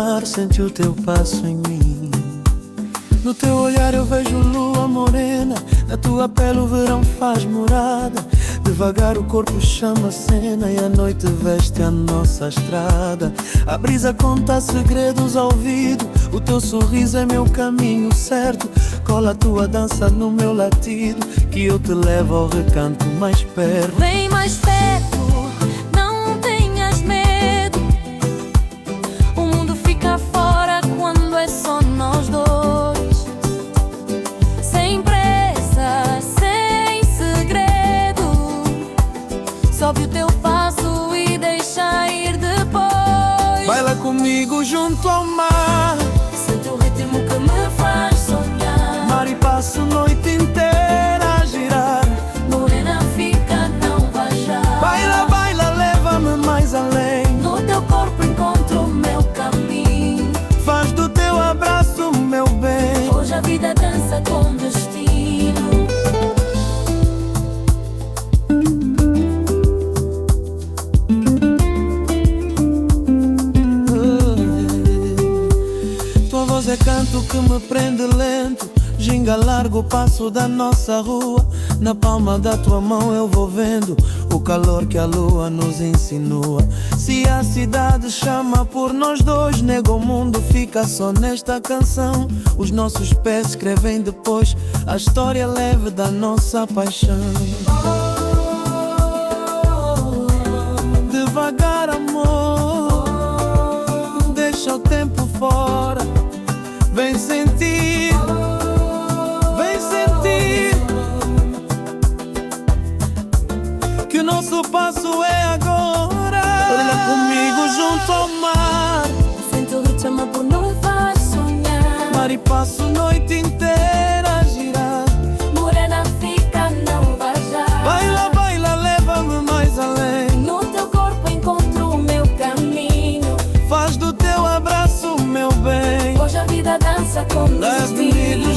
mar, sente o teu passo em mim. No teu olhar eu vejo lua morena, na tua pele o verão faz morada. Devagar o corpo chama a cena e a noite veste a nossa estrada. A brisa conta segredos ao ouvido, o teu sorriso é meu caminho certo. Cola a tua dança no meu latido, que eu te levo ao recanto mais perto. Vem mais perto, não tenhas medo. O mundo fica fora quando é só nós dois. Sem pressa, sem segredo. Sobe o teu passo e deixa ir depois. Baila comigo junto ao mar, sente o ritmo que me faz sonhar. mar e passo a noite inteira a girar. Morena, fica, não vai já. Baila, baila, leva-me mais além. No teu corpo encontro o meu caminho. Faz do teu abraço o meu bem. Hoje a vida dança com destino. Tua voz é canto que me prende lento, ginga largo o passo da nossa rua. Na palma da tua mão eu vou vendo o calor que a lua nos insinua. Se a cidade chama por nós dois, nega o mundo, fica só nesta canção. Os nossos pés escrevem depois a história leve da nossa paixão. Devagar, amor, deixa o tempo fora. Vem sentir, vem sentir que o nosso passo é agora. Olha comigo junto ao mar, Sente o ritmo que nos faz sonhar. mar e passo a noite inteira a girar. Morena, fica, não vai já. Baila, baila, leva-me mais além. No teu corpo encontro o meu caminho. Faz do teu abraço o meu bem. Hoje a vida dança com Leve-me destino.